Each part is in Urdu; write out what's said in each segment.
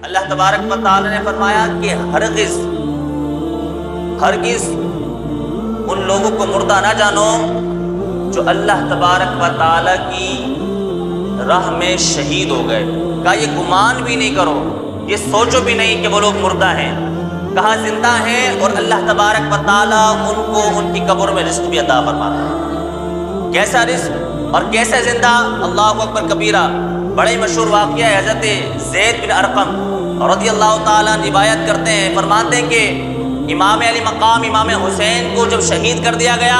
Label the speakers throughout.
Speaker 1: اللہ تبارک و تعالی نے فرمایا کہ ہرگز ان لوگوں کو مردہ نہ جانو جو اللہ تبارک و تعالی کی راہ میں شہید ہو گئے۔ کہا یہ گمان بھی نہیں کرو، یہ سوچو بھی نہیں کہ وہ لوگ مردہ ہیں، کہا زندہ ہیں، اور اللہ تبارک و تعالی ان کو ان کی قبر میں رزق بھی عطا فرماتا ہے۔ کیسا رزق اور کیسے زندہ؟ اللہ اکبر کبیرہ۔ بڑے مشہور واقعہ ہے، حضرت زید بن ارقم رضی اللہ تعالیٰ روایت کرتے ہیں، فرماتے ہیں کہ امام علی مقام امام حسین کو جب شہید کر دیا گیا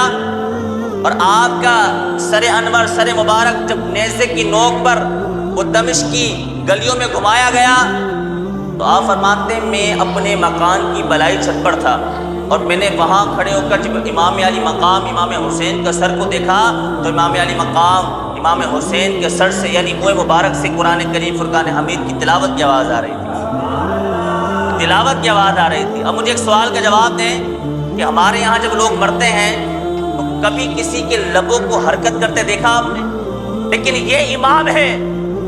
Speaker 1: اور آپ کا سر انور سر مبارک جب نیزے کی نوک پر وہ دمشق کی گلیوں میں گھمایا گیا تو آپ فرماتے ہیں میں اپنے مکان کی بلائی چھت پر تھا اور میں نے وہاں کھڑے ہو کر جب امام علی مقام امام حسین کا سر کو دیکھا تو امام علی مقام امام حسین کے سر سے یعنی منہ مبارک سے قرآن کریم فرقان حمید کی تلاوت کی آواز آ رہی تھی، تلاوت کی آواز آ رہی تھی۔ اب مجھے ایک سوال کا جواب دیں کہ ہمارے یہاں جب لوگ مرتے ہیں تو کبھی کسی کے لبوں کو حرکت کرتے دیکھا آپ نے؟ لیکن یہ امام ہے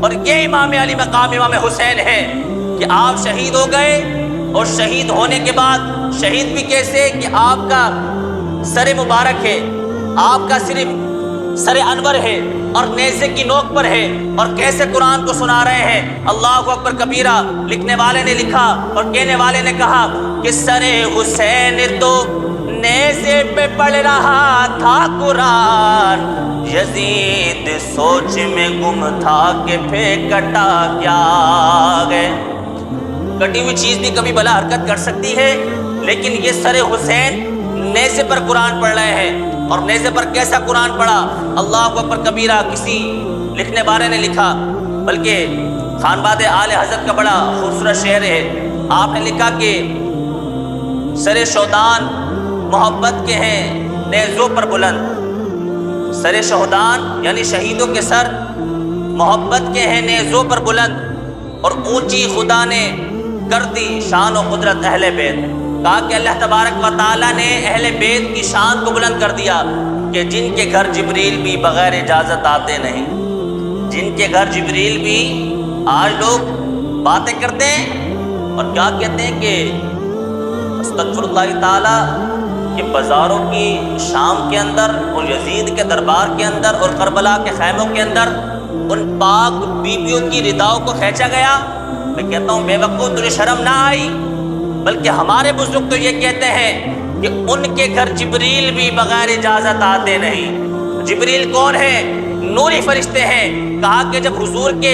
Speaker 1: اور یہ امام علی مقام امام حسین ہے کہ آپ شہید ہو گئے، اور شہید ہونے کے بعد شہید بھی کیسے کہ آپ کا سر مبارک ہے، آپ کا صرف سر انور ہے اور نیزے کی نوک پر ہے، اور کیسے قرآن کو سنا رہے ہیں۔ اللہ اکبر کبیرہ۔ لکھنے والے نے لکھا اور کہنے والے نے کہا کہ سر حسین تو نیزے پہ پڑھ رہا تھا قرآن، یزید سوچ میں گم تھا کہ پھینکٹا کیا گئے۔ کٹی ہوئی چیز بھی کبھی بھلا حرکت کر سکتی ہے، لیکن یہ سر حسین نیزے پر قرآن پڑھ رہے ہیں، اور نیزے پر کیسا قرآن پڑھا؟ اللہ اکبر کبیرہ۔ کسی لکھنے والے نے لکھا، بلکہ خانباد آل حضرت کا بڑا خوبصورت شعر ہے، آپ نے لکھا کہ سر شہدان محبت کے ہیں نیزوں پر بلند، سر شہدان یعنی شہیدوں کے سر محبت کے ہیں نیزوں پر بلند، اور اونچی خدا نے کر دی شان و قدرت اہل بیت۔ کہا کہ اللہ تبارک و تعالیٰ نے اہل بیت کی شان کو بلند کر دیا کہ جن کے گھر جبریل بھی بغیر اجازت آتے نہیں، جن کے گھر جبریل بھی آج لوگ باتیں کرتے ہیں اور کیا کہتے ہیں کہ استغفر اللہ تعالیٰ کہ بازاروں کی شام کے اندر اور یزید کے دربار کے اندر اور کربلا کے خیموں کے اندر ان پاک بیویوں کی رداؤں کو کھینچا گیا۔ میں کہتا ہوں بے وقوف تجھے شرم نہ آئی؟ بلکہ ہمارے بزرگ تو یہ کہتے ہیں کہ ان کے گھر جبریل بھی بغیر اجازت آتے نہیں۔ جبریل کون ہے؟ نوری فرشتے ہیں۔ کہا کہ جب حضور کے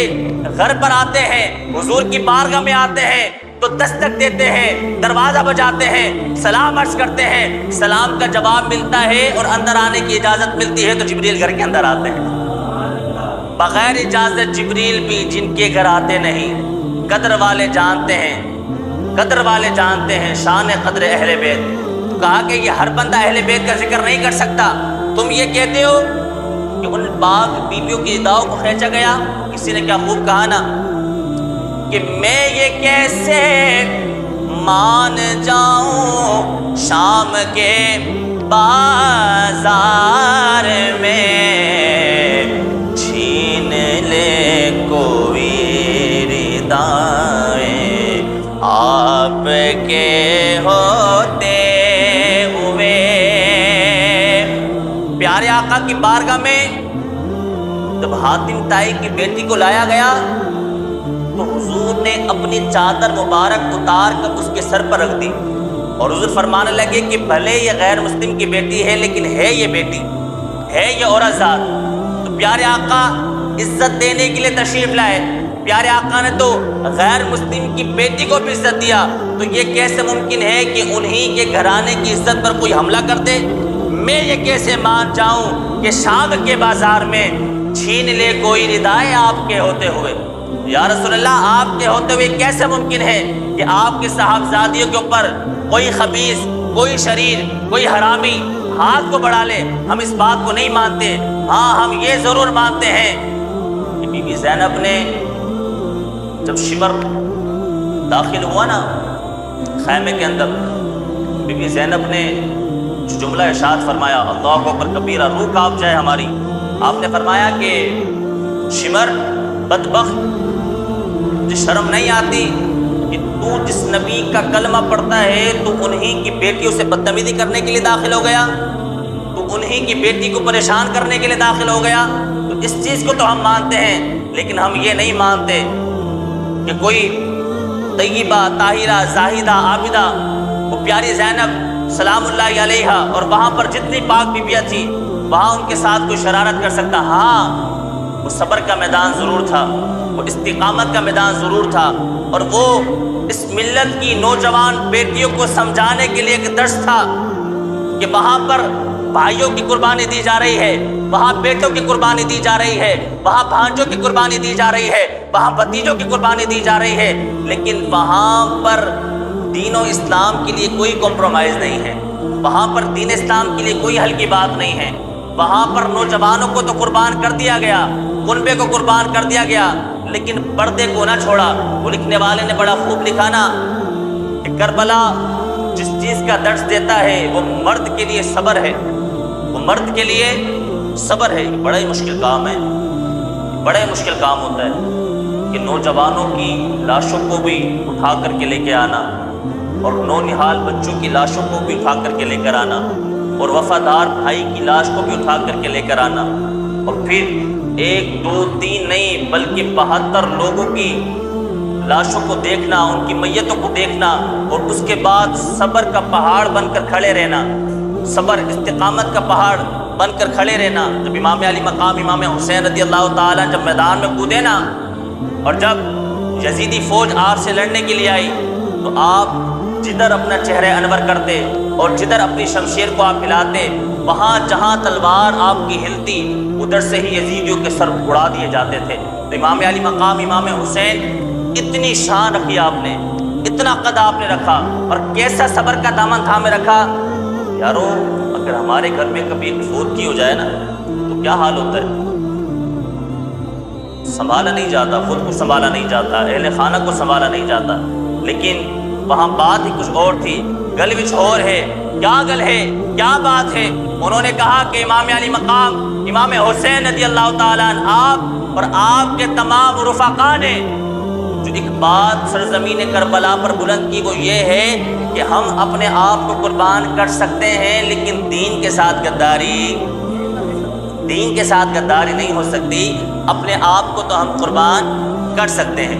Speaker 1: گھر پر آتے ہیں، حضور کی بارگاہ میں آتے ہیں تو دستک دیتے ہیں، دروازہ بجاتے ہیں، سلام عرض کرتے ہیں، سلام کا جواب ملتا ہے اور اندر آنے کی اجازت ملتی ہے تو جبریل گھر کے اندر آتے ہیں۔ بغیر اجازت جبریل بھی جن کے گھر آتے نہیں۔ قدر والے جانتے ہیں، قدر والے جانتے ہیں شان قدر اہل بیت۔ کہا کہ یہ ہر بندہ اہل بیت کا ذکر نہیں کر سکتا۔ تم یہ کہتے ہو کہ ان پاک بیویوں کی رداؤں کو کھینچا گیا۔ کسی نے کیا خوب کہا نا کہ میں یہ کیسے مان جاؤں شام کے بازار میں چھین لے کوئی ردائیں آپ کے ہوتے ہوئے۔ پیارے آقا کی بارگاہ میں جب حاتم طائی کی بیٹی کو لایا گیا تو حضور نے اپنی چادر مبارک اتار کر اس کے سر پر رکھ دی، اور حضور فرمانے لگے کہ بھلے یہ غیر مسلم کی بیٹی ہے لیکن ہے یہ بیٹی، ہے یہ عورت ذات۔ تو پیارے آقا عزت دینے کے لیے تشریف لائے، پیارے آقا نے تو غیر مسلم کی بیٹی کو بھی عزت دیا، تو یہ کیسے ممکن ہے کہ انہی کے گھرانے کی عزت پر کوئی حملہ کر دے؟ میں یہ کیسے مان جاؤں کہ شام کے بازار میں چھین لے کوئی ردائیں آپ کے ہوتے ہوئے؟ یا رسول اللہ آپ کے ہوتے ہوئے کیسے ممکن ہے کہ آپ کے صاحبزادیوں کے اوپر کوئی خبیث، کوئی شریر، کوئی حرامی ہاتھ کو بڑھا لے؟ ہم اس بات کو نہیں مانتے۔ ہاں ہم یہ ضرور مانتے ہیں کہ بی بی زینب نے جب شمر داخل ہوا نا خیمے کے اندر، بی بی زینب نے جو جملہ ارشاد فرمایا، اللہ اکبر کبیرہ، روح کانپ جائے ہماری۔ آپ نے فرمایا کہ شمر بدبخت، تجھے شرم نہیں آتی تو جس نبی کا کلمہ پڑھتا ہے تو انہی کی بیٹیوں سے بدتمیزی کرنے کے لیے داخل ہو گیا، تو انہی کی بیٹی کو پریشان کرنے کے لیے داخل ہو گیا۔ تو اس چیز کو تو ہم مانتے ہیں، لیکن ہم یہ نہیں مانتے کہ کوئی طیبہ، طاہرہ، زاہدہ، عابدہ، وہ پیاری زینب سلام اللہ علیہا اور وہاں پر جتنی پاک بیبیاں تھیں وہاں ان کے ساتھ کوئی شرارت کر سکتا؟ ہاں، وہ صبر کا میدان ضرور تھا، وہ استقامت کا میدان ضرور تھا، اور وہ اس ملت کی نوجوان بیٹیوں کو سمجھانے کے لیے ایک درس تھا کہ وہاں پر بھائیوں کی قربانی دی جا رہی ہے، وہاں بیٹوں کی قربانی دی جا رہی ہے، وہاں بھانجوں کی قربانی دی جا رہی ہے، وہاں بھتیجوں کی قربانی دی جا رہی ہے، لیکن وہاں پر دین و اسلام کے لیے کوئی کمپرومائز نہیں ہے، وہاں پر دین اسلام کے لیے کوئی ہلکی بات نہیں ہے۔ وہاں پر نوجوانوں کو تو قربان کر دیا گیا، کنبے کو قربان کر دیا گیا، لیکن پردے کو نہ چھوڑا۔ وہ لکھنے والے نے بڑا خوب لکھا نا کہ کربلا جس چیز کا درس دیتا ہے وہ مرد کے لیے صبر ہے، وہ مرد کے لیے صبر ہے۔ بڑا ہی مشکل کام ہے، بڑا ہی مشکل کام ہوتا ہے کہ نوجوانوں کی لاشوں کو بھی اٹھا کر کے لے کے آنا، اور نونہال بچوں کی لاشوں کو بھی اٹھا کر کے لے کر آنا، اور وفادار بھائی کی لاش کو بھی اٹھا کر کے لے کر آنا، اور پھر 1 2 3 نہیں بلکہ 72 لوگوں کی لاشوں کو دیکھنا، ان کی میتوں کو دیکھنا، اور اس کے بعد صبر کا پہاڑ بن کر کھڑے رہنا، صبر استقامت کا پہاڑ بن کر کھڑے رہنا۔ جب امام علی مقام امام حسین رضی اللہ تعالیٰ جب میدان میں کودے نا، اور جب یزیدی فوج آپ سے لڑنے کے لیے آئی، تو آپ جدھر اپنا چہرہ انور کرتے اور جدھر اپنی شمشیر کو آپ ہلاتے، وہاں جہاں تلوار آپ کی ہلتی ادھر سے ہی یزیدیوں کے سر اڑا دیے جاتے تھے۔ تو امام علی مقام امام حسین، اتنی شان رکھی آپ نے، اتنا قد آپ نے رکھا، اور کیسا صبر کا دامن تھامے رکھا۔ یارو اگر ہمارے گھر میں کبھی ایک فوت کی ہو جائے نا تو کیا حال ہوتا ہے؟ سنبھالا نہیں جاتا، خود کو سنبھالا نہیں جاتا، اہل خانہ کو سنبھالا نہیں جاتا، لیکن وہاں بات ہی کچھ اور تھی، گل وچ اور ہے۔ کیا گل ہے، کیا بات ہے؟ انہوں نے کہا کہ امام علی مقام امام حسین رضی اللہ تعالیٰ عنہ، آپ اور آپ کے تمام رفقا نے جو ایک بات سرزمین کربلا پر بلند کی، وہ یہ ہے کہ ہم اپنے آپ کو قربان کر سکتے ہیں، لیکن دین کے ساتھ غداری نہیں ہو سکتی۔ اپنے آپ کو تو ہم قربان کر سکتے ہیں،